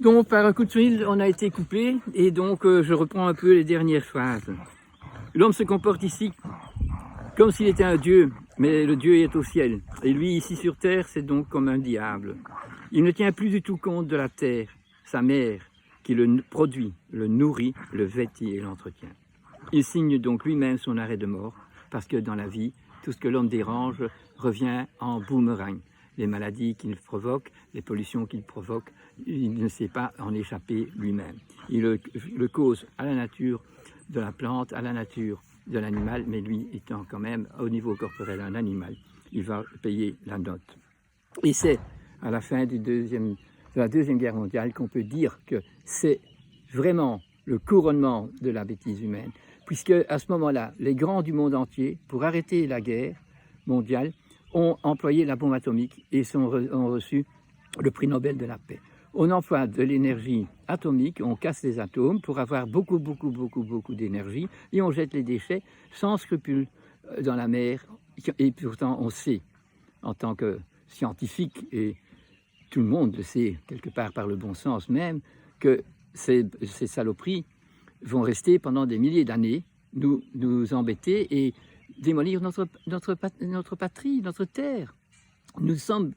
Donc, par un coup de fil, on a été coupé, et donc je reprends un peu les dernières phrases. L'homme se comporte ici comme s'il était un dieu, mais le Dieu est au ciel. Et lui, ici sur terre, c'est donc comme un diable. Il ne tient plus du tout compte de la terre, sa mère, qui le produit, le nourrit, le vêtit et l'entretient. Il signe donc lui-même son arrêt de mort, parce que dans la vie, tout ce que l'homme dérange revient en boomerang. Les maladies qu'il provoque, les pollutions qu'il provoque, il ne sait pas en échapper lui-même. Il le cause à la nature de la plante, à la nature de l'animal, mais lui étant quand même au niveau corporel un animal, il va payer la note. Et c'est à la fin de la Deuxième Guerre mondiale qu'on peut dire que c'est vraiment le couronnement de la bêtise humaine, puisque à ce moment-là, les grands du monde entier, pour arrêter la guerre mondiale, ont employé la bombe atomique et ont reçu le prix Nobel de la paix. On emploie de l'énergie atomique, on casse les atomes pour avoir beaucoup d'énergie et on jette les déchets sans scrupule dans la mer. Et pourtant, on sait, en tant que scientifique, et tout le monde le sait quelque part par le bon sens même, que ces saloperies vont rester pendant des milliers d'années, nous embêter et démolir notre patrie, notre terre. Nous sommes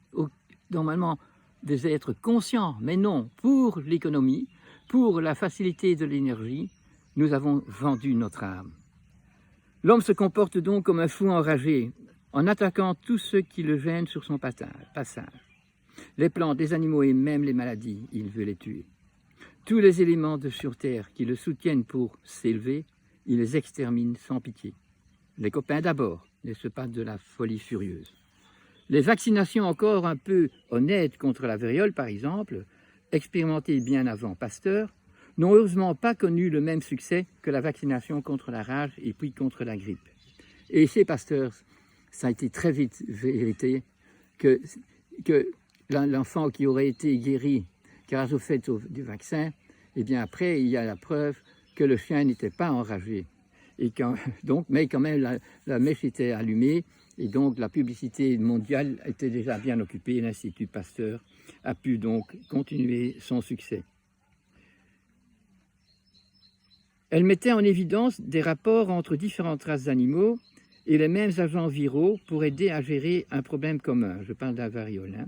normalement des êtres conscients, mais non, pour l'économie, pour la facilité de l'énergie, nous avons vendu notre âme. L'homme se comporte donc comme un fou enragé, en attaquant tous ceux qui le gênent sur son passage. Les plantes, les animaux et même les maladies, il veut les tuer. Tous les éléments sur terre qui le soutiennent pour s'élever, il les extermine sans pitié. Les copains d'abord, n'est-ce pas de la folie furieuse? Les vaccinations encore un peu honnêtes contre la variole, par exemple, expérimentées bien avant Pasteur, n'ont heureusement pas connu le même succès que la vaccination contre la rage et puis contre la grippe. Et chez Pasteur, ça a été très vite vérité que l'enfant qui aurait été guéri grâce au fait du vaccin, eh bien après, il y a la preuve que le chien n'était pas enragé. Et mais quand même, la mèche était allumée, et donc la publicité mondiale était déjà bien occupée, et l'Institut Pasteur a pu donc continuer son succès. Elle mettait en évidence des rapports entre différentes races d'animaux et les mêmes agents viraux pour aider à gérer un problème commun. Je parle de la variole.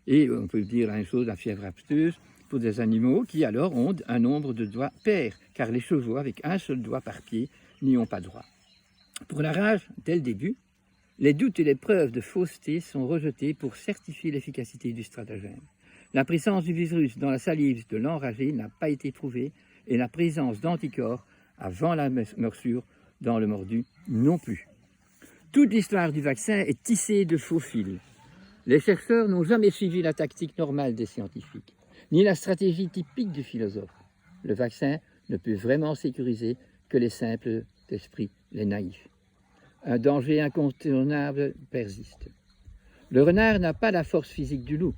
Et on peut dire la même chose, la fièvre aphteuse, pour des animaux qui alors ont un nombre de doigts pairs, car les chevaux avec un seul doigt par pied n'y ont pas droit. Pour la rage, dès le début, les doutes et les preuves de fausseté sont rejetés pour certifier l'efficacité du stratagème. La présence du virus dans la salive de l'enragé n'a pas été prouvée et la présence d'anticorps avant la morsure dans le mordu non plus. Toute l'histoire du vaccin est tissée de faux fils. Les chercheurs n'ont jamais suivi la tactique normale des scientifiques, ni la stratégie typique du philosophe. Le vaccin ne peut vraiment sécuriser que les simples d'esprit, les naïfs. Un danger incontournable persiste. Le renard n'a pas la force physique du loup,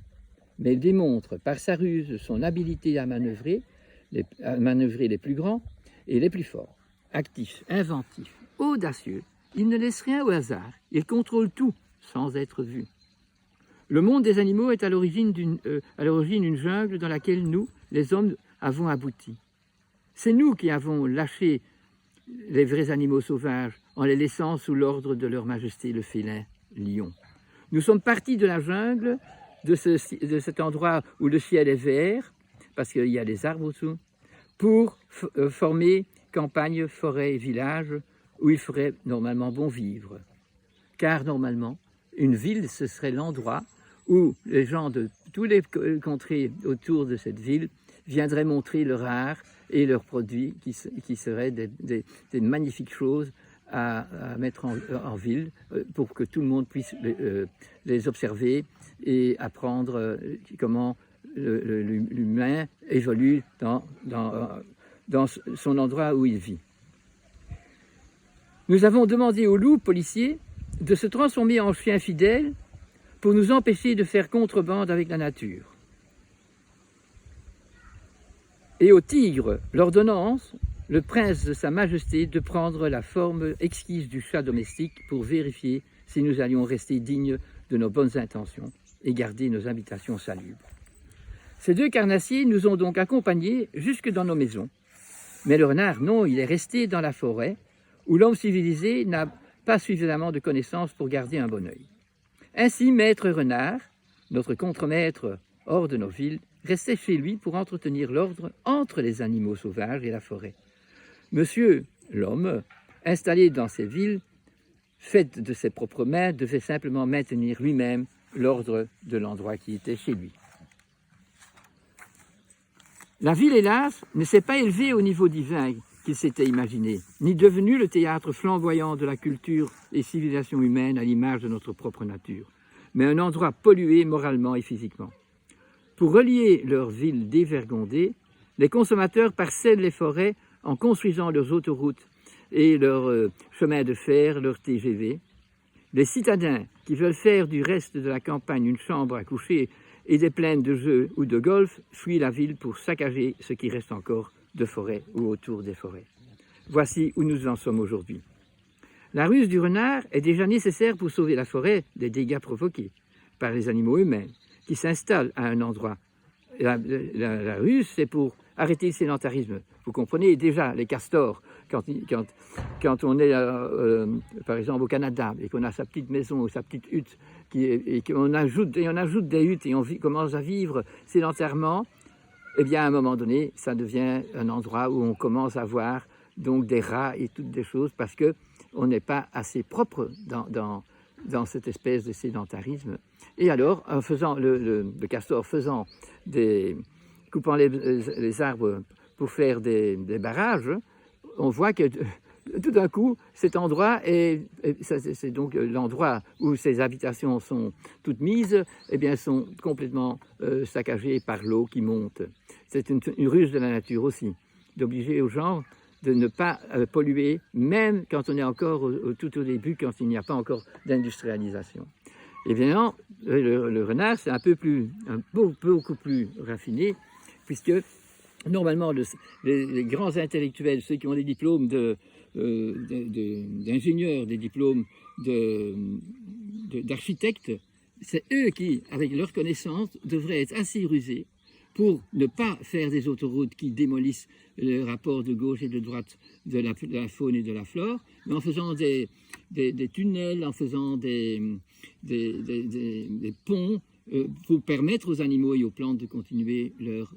mais il démontre par sa ruse son habileté à manœuvrer les plus grands et les plus forts. Actif, inventif, audacieux, il ne laisse rien au hasard, il contrôle tout sans être vu. Le monde des animaux est à l'origine une jungle dans laquelle nous, les hommes, avons abouti. C'est nous qui avons lâché les vrais animaux sauvages en les laissant sous l'ordre de leur majesté le félin lion. Nous sommes partis de la jungle, de cet endroit où le ciel est vert, parce qu'il y a des arbres au-dessous, pour former campagne, forêt et village où il ferait normalement bon vivre. Car normalement, une ville, ce serait l'endroit où les gens de tous les contrées autour de cette ville viendraient montrer leur art et leurs produits qui seraient des magnifiques choses à mettre en ville pour que tout le monde puisse les observer et apprendre comment l'humain évolue dans son endroit où il vit. Nous avons demandé aux loups policiers de se transformer en chiens fidèles pour nous empêcher de faire contrebande avec la nature. Et au tigre, l'ordonnance, le prince de sa majesté, de prendre la forme exquise du chat domestique pour vérifier si nous allions rester dignes de nos bonnes intentions et garder nos habitations salubres. Ces deux carnassiers nous ont donc accompagnés jusque dans nos maisons. Mais le renard, non, il est resté dans la forêt, où l'homme civilisé n'a pas suffisamment de connaissances pour garder un bon œil. Ainsi, Maître Renard, notre contremaître hors de nos villes, restait chez lui pour entretenir l'ordre entre les animaux sauvages et la forêt. Monsieur, l'homme, installé dans ces villes, fait de ses propres mains, devait simplement maintenir lui-même l'ordre de l'endroit qui était chez lui. La ville, hélas, ne s'est pas élevée au niveau divin qu'il s'était imaginé, ni devenue le théâtre flamboyant de la culture et civilisation humaine à l'image de notre propre nature, mais un endroit pollué moralement et physiquement. Pour relier leur ville dévergondée, les consommateurs parsèment les forêts en construisant leurs autoroutes et leurs chemins de fer, leurs TGV. Les citadins qui veulent faire du reste de la campagne une chambre à coucher et des plaines de jeux ou de golf fuient la ville pour saccager ce qui reste encore de forêt ou autour des forêts. Voici où nous en sommes aujourd'hui. La ruse du renard est déjà nécessaire pour sauver la forêt des dégâts provoqués par les animaux humains qui s'installent à un endroit. La ruse, c'est pour arrêter le sédentarisme. Vous comprenez déjà, les castors, quand on est, par exemple, au Canada et qu'on a sa petite maison ou sa petite hutte, et qu'on ajoute des huttes et on commence à vivre sédentairement, eh bien, à un moment donné, ça devient un endroit où on commence à voir donc des rats et toutes des choses parce qu'on n'est pas assez propre dans cette espèce de sédentarisme. Et alors, en faisant le castor coupant les arbres pour faire des barrages, on voit que tout d'un coup, cet endroit, c'est donc l'endroit où ces habitations sont toutes mises, eh bien, sont complètement saccagées par l'eau qui monte. C'est une ruse de la nature aussi, d'obliger aux gens de ne pas polluer, même quand on est encore tout au début, quand il n'y a pas encore d'industrialisation. Évidemment, le renard, c'est beaucoup plus raffiné, puisque normalement, les grands intellectuels, ceux qui ont des diplômes d'ingénieurs, des diplômes d'architectes, c'est eux qui, avec leurs connaissances, devraient être assez rusés pour ne pas faire des autoroutes qui démolissent le rapport de gauche et de droite de la faune et de la flore, mais en faisant des tunnels, en faisant des ponts pour permettre aux animaux et aux plantes de continuer leur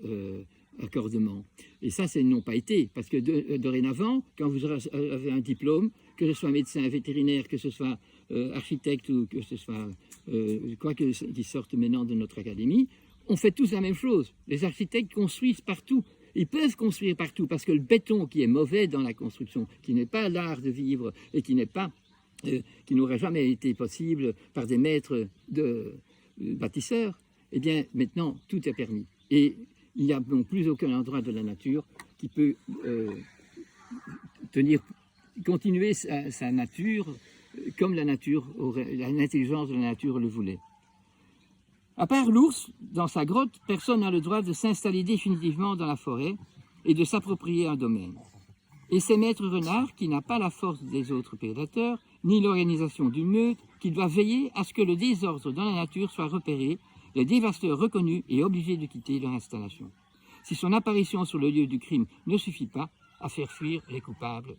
accordement. Et ça, ils n'ont pas été, parce que dorénavant, quand vous avez un diplôme, que ce soit médecin, vétérinaire, que ce soit architecte ou que ce soit quoi qu'ils sortent maintenant de notre académie, on fait tous la même chose. Les architectes construisent partout. Ils peuvent construire partout parce que le béton qui est mauvais dans la construction, qui n'est pas l'art de vivre et qui n'aurait jamais été possible par des maîtres de bâtisseurs, eh bien maintenant tout est permis. Et il n'y a donc plus aucun endroit de la nature qui peut continuer sa nature comme l'intelligence de la nature le voulait. À part l'ours, dans sa grotte, personne n'a le droit de s'installer définitivement dans la forêt et de s'approprier un domaine. Et c'est Maître Renard, qui n'a pas la force des autres prédateurs, ni l'organisation d'une meute, qui doit veiller à ce que le désordre dans la nature soit repéré, les dévasteurs reconnus et obligés de quitter leur installation. Si son apparition sur le lieu du crime ne suffit pas à faire fuir les coupables